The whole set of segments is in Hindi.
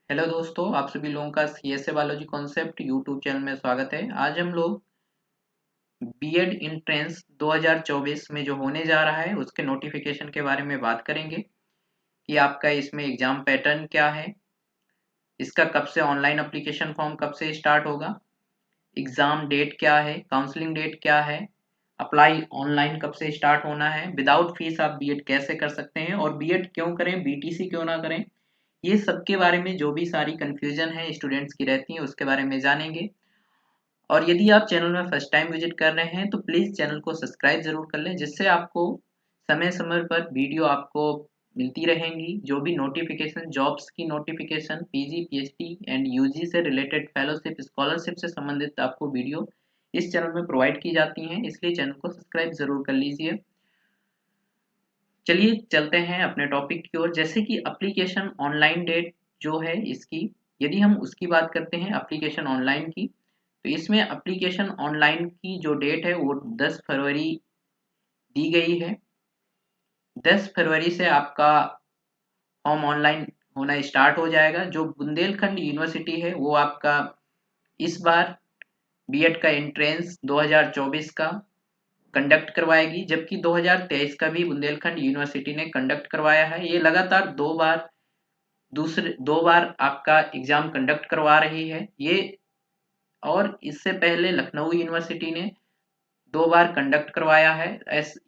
हेलो दोस्तों, आप सभी लोगों का CSA biology concept YouTube channel में स्वागत है। आज हम लोग बीएड एंट्रेंस 2024 में जो होने जा रहा है उसके नोटिफिकेशन के बारे में बात करेंगे कि आपका इसमें एग्जाम पैटर्न क्या है, इसका कब से ऑनलाइन एप्लीकेशन फॉर्म कब से स्टार्ट होगा, एग्जाम डेट क्या है, काउंसलिंग डेट क्या है, अप्लाई ऑनलाइन कब से स्टार्ट होना है, विदाउट फीस आप बीएड कैसे कर सकते हैं और बीएड क्यों करें, बीटीसी क्यों ना करें। ये सब के बारे में जो भी सारी कंफ्यूजन है स्टूडेंट्स की रहती है उसके बारे में जानेंगे। और यदि आप चैनल में फर्स्ट टाइम विजिट कर रहे हैं तो प्लीज़ चैनल को सब्सक्राइब ज़रूर कर लें, जिससे आपको समय समय पर वीडियो आपको मिलती रहेंगी। जो भी नोटिफिकेशन, जॉब्स की notification, PG, PhD and UG से रिलेटेड फेलोशिप, स्कॉलरशिप से संबंधित आपको वीडियो इस चैनल में प्रोवाइड की जाती हैं, इसलिए चैनल को सब्सक्राइब ज़रूर कर लीजिए। चलिए चलते हैं अपने टॉपिक की ओर। जैसे कि एप्लीकेशन ऑनलाइन डेट जो है इसकी, यदि हम उसकी बात करते हैं एप्लीकेशन ऑनलाइन की, तो इसमें एप्लीकेशन ऑनलाइन की जो डेट है वो 10 फरवरी दी गई है। 10 फरवरी से आपका फॉर्म ऑनलाइन होना स्टार्ट हो जाएगा। जो बुंदेलखंड यूनिवर्सिटी है वो आपका इस बार बीएड का एंट्रेंस 2024 का कंडक्ट करवाएगी, जबकि 2023 का भी बुंदेलखंड यूनिवर्सिटी ने कंडक्ट करवाया है। ये लगातार दो बार आपका एग्जाम कंडक्ट करवा रही है ये। और इससे पहले लखनऊ यूनिवर्सिटी ने 2 बार कंडक्ट करवाया है।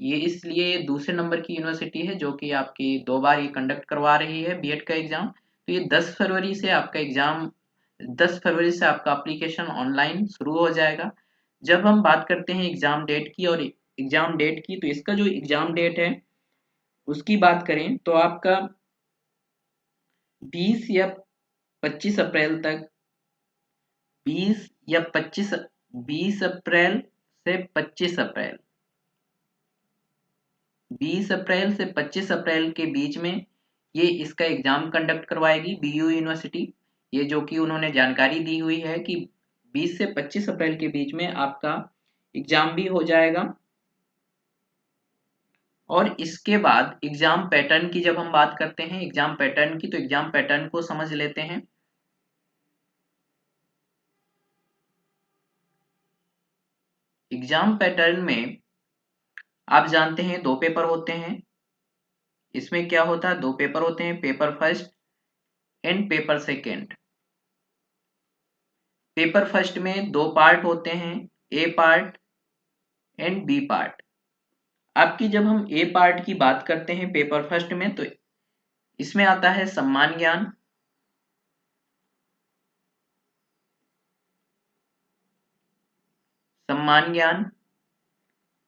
ये इसलिए ये दूसरे नंबर की यूनिवर्सिटी है जो कि आपकी 2 बार ये कंडक्ट करवा रही है बीएड का एग्जाम। तो ये 10 फरवरी से आपका एप्लीकेशन ऑनलाइन शुरू हो जाएगा। जब हम बात करते हैं एग्जाम डेट की, और एग्जाम डेट की, तो इसका जो एग्जाम डेट है उसकी बात करें तो आपका 20 या 25 अप्रैल तक, 20 या 25, 20 अप्रैल से 25 अप्रैल, 20 अप्रैल से 25 अप्रैल के बीच में ये इसका एग्जाम कंडक्ट करवाएगी बीयू यूनिवर्सिटी। ये जो कि उन्होंने जानकारी दी हुई है कि 20 से 25 अप्रैल के बीच में आपका एग्जाम भी हो जाएगा। और इसके बाद एग्जाम पैटर्न की जब हम बात करते हैं एग्जाम पैटर्न की, तो एग्जाम पैटर्न को समझ लेते हैं। एग्जाम पैटर्न में आप जानते हैं 2 पेपर होते हैं। इसमें क्या होता है, 2 पेपर होते हैं, paper first and paper second. Paper first में 2 पार्ट होते हैं, ए पार्ट एंड बी पार्ट। आपकी जब हम ए पार्ट की बात करते हैं पेपर फर्स्ट में, तो इसमें आता है सम्मान ज्ञान,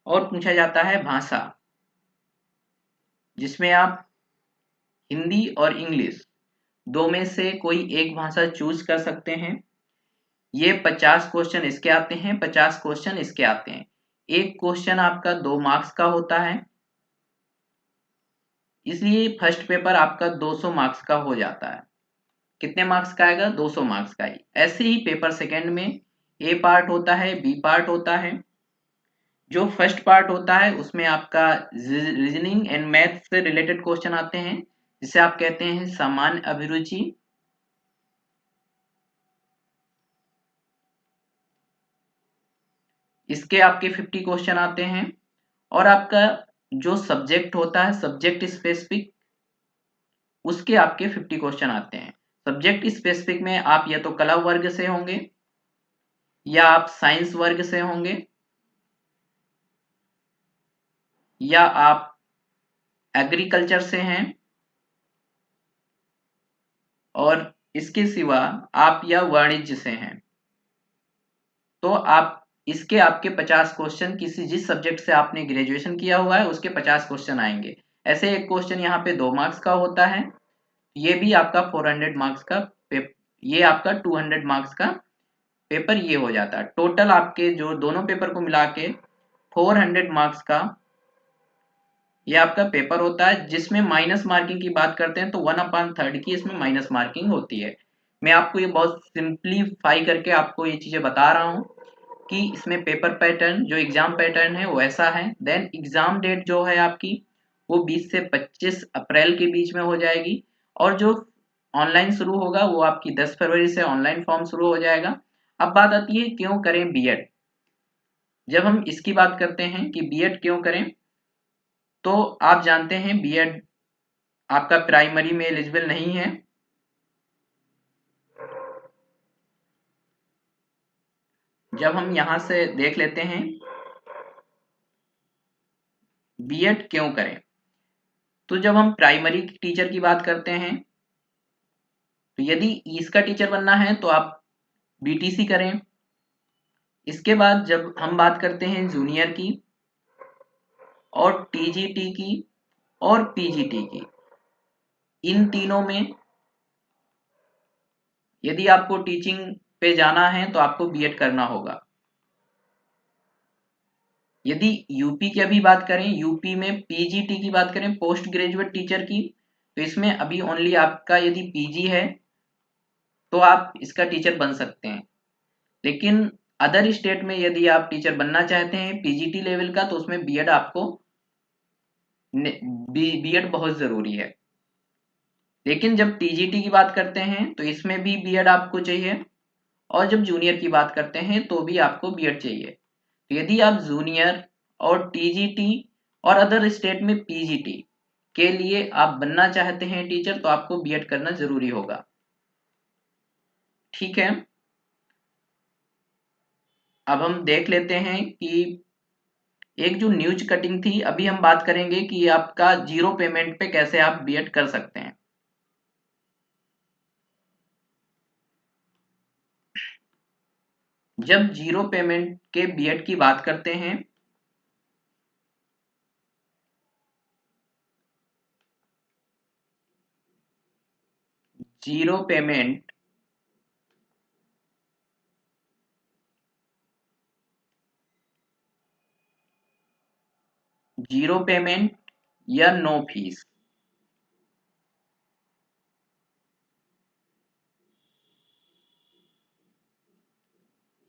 और पूछा जाता है भाषा, जिसमें आप हिंदी और इंग्लिश दो में से कोई एक भाषा चूज कर सकते हैं। ये 50 क्वेश्चन इसके आते हैं, 50 क्वेश्चन इसके आते हैं। एक क्वेश्चन आपका 2 मार्क्स का होता है, इसलिए फर्स्ट पेपर आपका 200 मार्क्स का हो जाता है। कितने मार्क्स का आएगा, 200 मार्क्स का ही। ऐसे ही पेपर सेकेंड में ए पार्ट होता है, बी पार्ट होता है। जो फर्स्ट पार्ट होता है उसमें आपका रीजनिंग एंड मैथ से रिलेटेड क्वेश्चन आते हैं, जिसे आप कहते हैं सामान्य अभिरुचि। इसके आपके 50 क्वेश्चन आते हैं। और आपका जो सब्जेक्ट होता है सब्जेक्ट स्पेसिफिक, उसके आपके 50 क्वेश्चन आते हैं। सब्जेक्ट स्पेसिफिक में आप या तो कला वर्ग से होंगे, या आप साइंस वर्ग से होंगे, या आप एग्रीकल्चर से हैं, और इसके सिवा आप या वाणिज्य से हैं। तो आप इसके आपके 50 क्वेश्चन, किसी जिस सब्जेक्ट से आपने ग्रेजुएशन किया हुआ है उसके 50 क्वेश्चन आएंगे। ऐसे एक क्वेश्चन यहाँ पे 2 मार्क्स का होता है, ये भी आपका 400 मार्क्स का ये आपका 200 मार्क्स का पेपर ये हो जाता है। टोटल आपके जो दोनों पेपर को मिला के 400 मार्क्स का ये आपका पेपर होता है, जिसमें माइनस मार्किंग की बात करते हैं तो 1/3 की इसमें माइनस मार्किंग होती है। मैं आपको ये बहुत सिंप्लीफाई करके आपको ये चीजें बता रहा हूँ कि इसमें पेपर पैटर्न, जो एग्जाम पैटर्न है वो ऐसा है। देन एग्जाम डेट जो है आपकी वो 20 से 25 अप्रैल के बीच में हो जाएगी। और जो ऑनलाइन शुरू होगा, वो आपकी 10 फरवरी से ऑनलाइन फॉर्म शुरू हो जाएगा। अब बात आती है क्यों करें बीएड। जब हम इसकी बात करते हैं कि बीएड क्यों करें, तो आप जानते हैं बीएड आपका प्राइमरी में एलिजिबल नहीं है। जब हम यहां से देख लेते हैं बीएड क्यों करें, तो जब हम प्राइमरी टीचर की बात करते हैं, तो यदि इसका टीचर बनना है तो आप बीटीसी करें। इसके बाद जब हम बात करते हैं जूनियर की और टीजीटी की और पीजीटी की, इन तीनों में यदि आपको टीचिंग पे जाना है तो आपको बीएड करना होगा। यदि यूपी की अभी बात करें, यूपी में पीजीटी की बात करें, पोस्ट ग्रेजुएट टीचर की, तो इसमें अभी ओनली आपका यदि पीजी है तो आप इसका टीचर बन सकते हैं। लेकिन अदर स्टेट में यदि आप टीचर बनना चाहते हैं पीजीटी लेवल का, तो उसमें बीएड आपको बीएड बहुत जरूरी है। लेकिन जब टीजीटी की बात करते हैं तो इसमें भी बीएड आपको चाहिए, और जब जूनियर की बात करते हैं तो भी आपको बीएड चाहिए। तो यदि आप जूनियर और टीजीटी और अदर स्टेट में पीजीटी के लिए आप बनना चाहते हैं टीचर, तो आपको बीएड करना जरूरी होगा। ठीक है, अब हम देख लेते हैं कि एक जो न्यूज कटिंग थी, अभी हम बात करेंगे कि आपका जीरो पेमेंट पे कैसे आप बीएड कर सकते हैं। जब जीरो पेमेंट के बीएड की बात करते हैं, जीरो पेमेंट जीरो पेमेंट या नो फीस,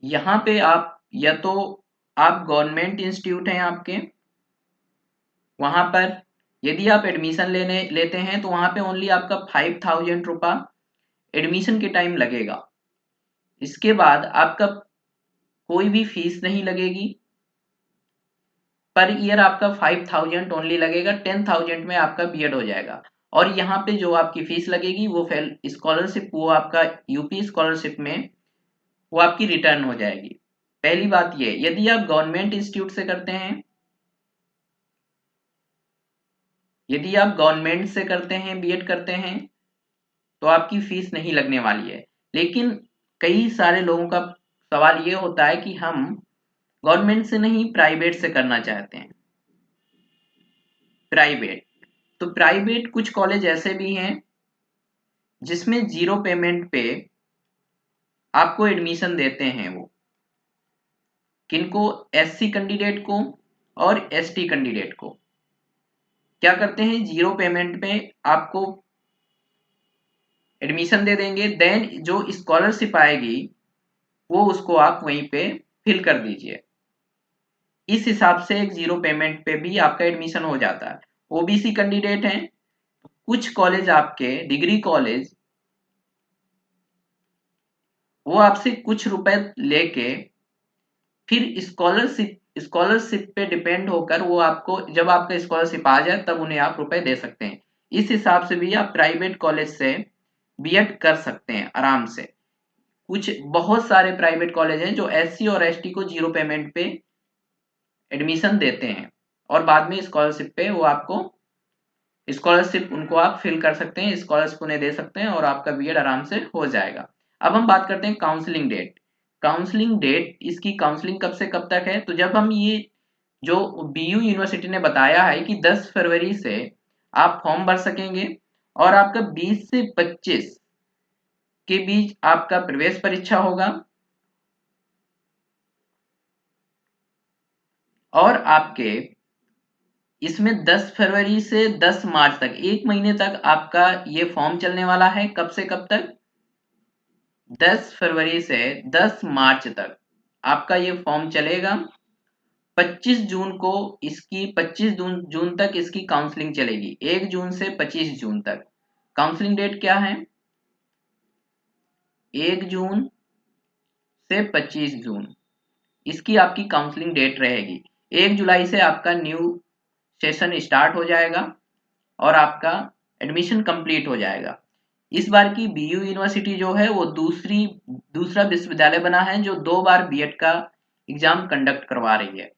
यहाँ पे आप या तो आप गवर्नमेंट इंस्टीट्यूट हैं आपके, वहां पर यदि आप एडमिशन लेते हैं तो वहां पे ओनली आपका 5,000 रुपया एडमिशन के टाइम लगेगा। इसके बाद आपका कोई भी फीस नहीं लगेगी। पर ईयर आपका 5,000 ओनली लगेगा, 10,000 में आपका बीएड हो जाएगा। और यहाँ पे जो आपकी फीस लगेगी वो स्कॉलरशिप, वो आपका यूपी स्कॉलरशिप में वो आपकी रिटर्न हो जाएगी। पहली बात ये, यदि आप गवर्नमेंट इंस्टीट्यूट से करते हैं, यदि आप गवर्नमेंट से करते हैं बीएड करते हैं, तो आपकी फीस नहीं लगने वाली है। लेकिन कई सारे लोगों का सवाल ये होता है कि हम गवर्नमेंट से नहीं प्राइवेट से करना चाहते हैं। प्राइवेट, तो प्राइवेट कुछ कॉलेज ऐसे भी हैं जिसमें जीरो पेमेंट पे आपको एडमिशन देते हैं। वो किनको, एससी कैंडिडेट को और एसटी कैंडिडेट को क्या करते हैं, जीरो पेमेंट पे आपको एडमिशन दे देंगे। देन जो स्कॉलरशिप आएगी वो उसको आप वहीं पे फिल कर दीजिए। इस हिसाब से एक जीरो पेमेंट पे भी आपका एडमिशन हो जाता है। ओबीसी कैंडिडेट हैं, कुछ कॉलेज आपके डिग्री कॉलेज वो आपसे कुछ रुपए लेके फिर स्कॉलरशिप पे डिपेंड होकर वो आपको, जब आपका स्कॉलरशिप आ जाए तब उन्हें आप रुपए दे सकते हैं। इस हिसाब से भी आप प्राइवेट कॉलेज से बीएड कर सकते हैं आराम से। कुछ बहुत सारे प्राइवेट कॉलेज हैं जो एससी और एसटी को जीरो पेमेंट पे एडमिशन देते हैं, और बाद में स्कॉलरशिप पे वो आपको स्कॉलरशिप उनको आप फिल कर सकते हैं, स्कॉलरशिप उन्हें दे सकते हैं और आपका बीएड आराम से हो जाएगा। अब हम बात करते हैं काउंसलिंग डेट। काउंसलिंग डेट, इसकी काउंसलिंग कब से कब तक है, तो जब हम ये जो बीयू यूनिवर्सिटी ने बताया है कि 10 फरवरी से आप फॉर्म भर सकेंगे, और आपका 20 से 25 के बीच आपका प्रवेश परीक्षा होगा, और आपके इसमें 10 फरवरी से 10 मार्च तक, एक महीने तक आपका ये फॉर्म चलने वाला है। कब से कब तक, 10 फरवरी से 10 मार्च तक आपका ये फॉर्म चलेगा। 25 जून को इसकी 25 जून तक इसकी काउंसलिंग चलेगी, 1 जून से 25 जून तक। काउंसलिंग डेट क्या है, 1 जून से 25 जून इसकी आपकी काउंसलिंग डेट रहेगी। 1 जुलाई से आपका न्यू सेशन स्टार्ट हो जाएगा और आपका एडमिशन कंप्लीट हो जाएगा। इस बार की बीयू यूनिवर्सिटी जो है वो दूसरा विश्वविद्यालय बना है जो 2 बार बीएड का एग्जाम कंडक्ट करवा रही है।